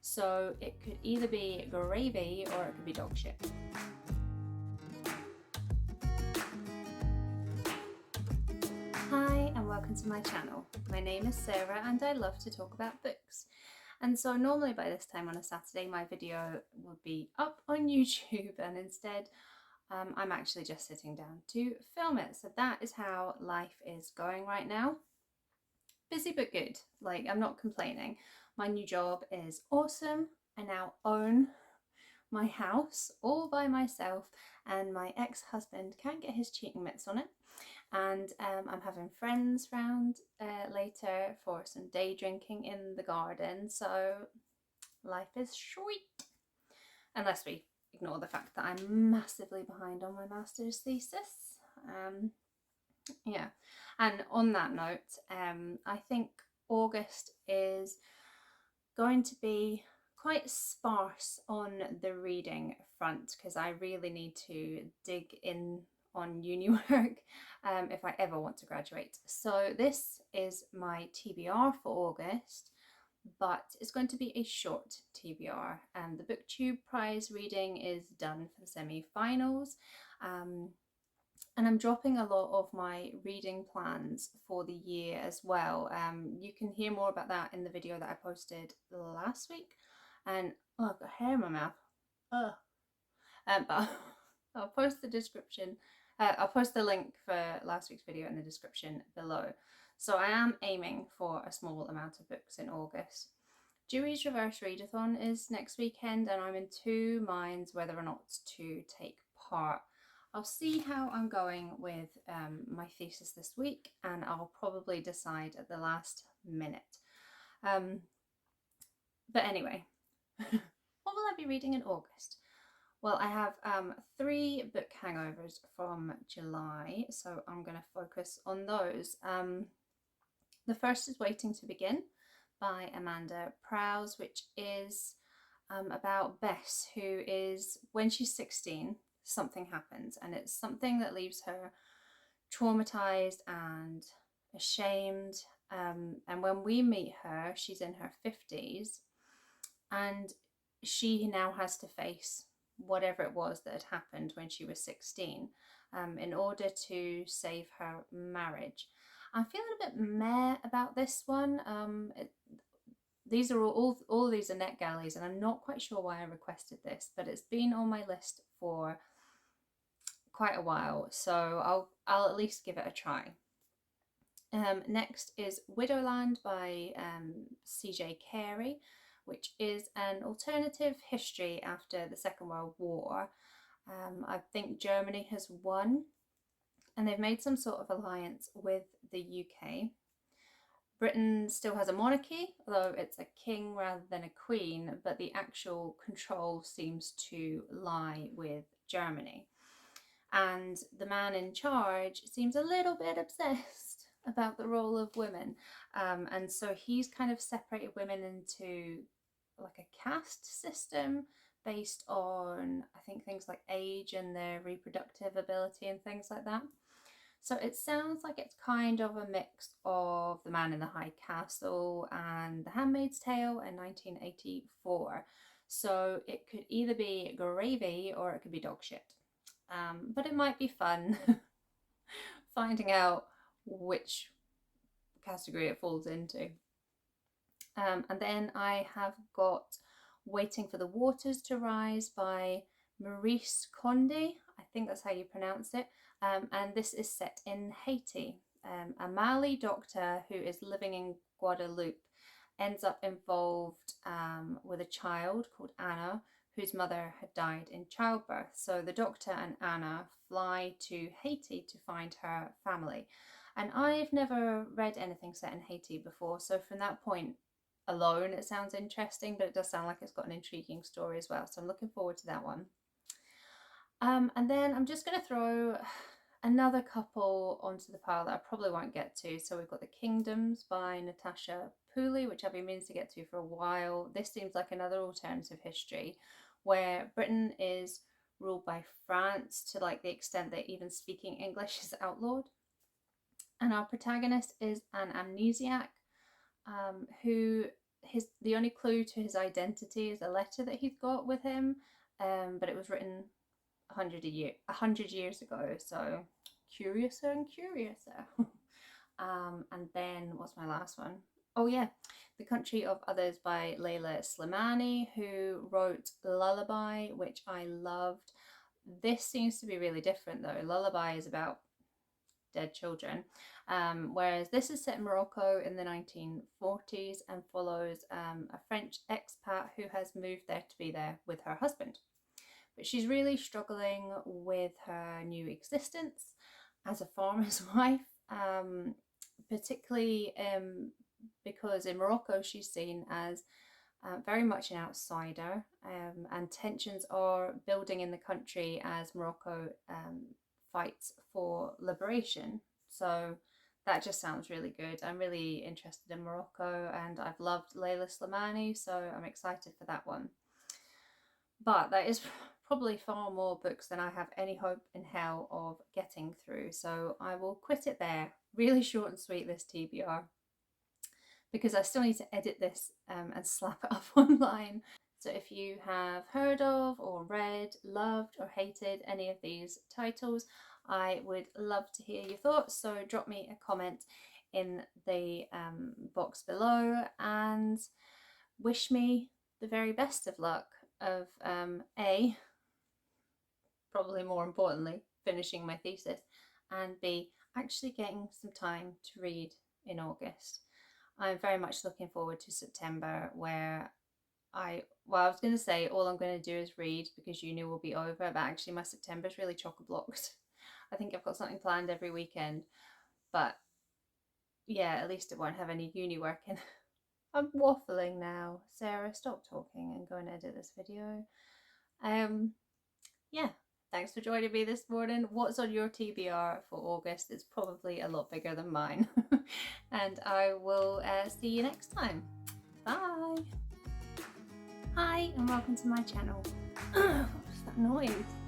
So it could either be gravy or it could be dog shit. Hi and welcome to my channel. My name is Sarah and I love to talk about books. And so normally by this time on a Saturday my video would be up on YouTube, and instead I'm actually just sitting down to film it. So that is how life is going right now. Busy but good. Like, I'm not complaining. My new job is awesome. I now own my house all by myself, and my ex-husband can't get his cheating mitts on it. And I'm having friends round later for some day drinking in the garden. So life is sweet, unless we ignore the fact that I'm massively behind on my master's thesis. Yeah, and on that note, I think August is going to be quite sparse on the reading front because I really need to dig in on uni work if I ever want to graduate. So this is my TBR for August, but it's going to be a short TBR, and the BookTube prize reading is done for the semi-finals. And I'm dropping a lot of my reading plans for the year as well. You can hear more about that in the video that I posted last week. And oh, I've got hair in my mouth. But I'll post the description. I'll post the link for last week's video in the description below. So I am aiming for a small amount of books in August. Dewey's Reverse Readathon is next weekend, and I'm in two minds whether or not to take part. I'll see how I'm going with my thesis this week, and I'll probably decide at the last minute. But anyway, what will I be reading in August? Well, I have 3 book hangovers from July, so I'm going to focus on those. The first is Waiting to Begin by Amanda Prowse, which is about Bess, who is, when she's 16, something happens, and it's something that leaves her traumatized and ashamed. And when we meet her, she's in her 50s, and she now has to face whatever it was that had happened when she was 16 in order to save her marriage. I'm feeling a bit meh about this one. These are all of these are NetGalleys, and I'm not quite sure why I requested this, but it's been on my list for quite a while, so I'll at least give it a try. Next is Widowland by CJ Carey, which is an alternative history after the Second World War. I think Germany has won, and they've made some sort of alliance with the UK. Britain still has a monarchy, although it's a king rather than a queen, but the actual control seems to lie with Germany. And the man in charge seems a little bit obsessed about the role of women. And so he's kind of separated women into like a caste system based on, I think, things like age and their reproductive ability and things like that. So it sounds like it's kind of a mix of The Man in the High Castle and The Handmaid's Tale in 1984. So it could either be gravy or it could be dog shit. But it might be fun finding out which category it falls into. And then I have got Waiting for the Waters to Rise by Maryse Condé. I think that's how you pronounce it. And this is set in Haiti. A Mali doctor who is living in Guadeloupe ends up involved with a child called Anna, whose mother had died in childbirth. So the doctor and Anna fly to Haiti to find her family. And I've never read anything set in Haiti before, so from that point alone it sounds interesting, but it does sound like it's got an intriguing story as well, so I'm looking forward to that one. And then I'm just going to throw another couple onto the pile that I probably won't get to. So we've got The Kingdoms by Natasha, Pulley, which I've been meaning to get to for a while. This seems like another alternative history where Britain is ruled by France to like the extent that even speaking English is outlawed. And our protagonist is an amnesiac who the only clue to his identity is a letter that he's got with him, but it was written 100 years ago, so curiouser and curiouser. And then what's my last one? Oh yeah, The Country of Others by Leïla Slimani, who wrote Lullaby, which I loved. This seems to be really different though. Lullaby is about dead children, whereas this is set in Morocco in the 1940s and follows a French expat who has moved there to be there with her husband. But she's really struggling with her new existence as a farmer's wife, particularly because in Morocco she's seen as very much an outsider, and tensions are building in the country as Morocco fights for liberation. So that just sounds really good. I'm really interested in Morocco, and I've loved Leïla Slimani, so I'm excited for that one. But that is probably far more books than I have any hope in hell of getting through, so I will quit it there. Really short and sweet, this TBR, because I still need to edit this and slap it up online. So if you have heard of or read, loved or hated any of these titles, I would love to hear your thoughts, so drop me a comment in the box below and wish me the very best of luck of A, probably more importantly, finishing my thesis, and B, actually getting some time to read in August. I'm very much looking forward to September, where I was going to say all I'm going to do is read because uni will be over, but actually my September is really chock-a-blocked. I think I've got something planned every weekend, but yeah, at least it won't have any uni work in. I'm waffling now. Sarah, stop talking and go and edit this video. Yeah, thanks for joining me this morning. What's on your TBR for August? It's probably a lot bigger than mine. And I will see you next time. Bye. Hi and welcome to my channel. What's that noise?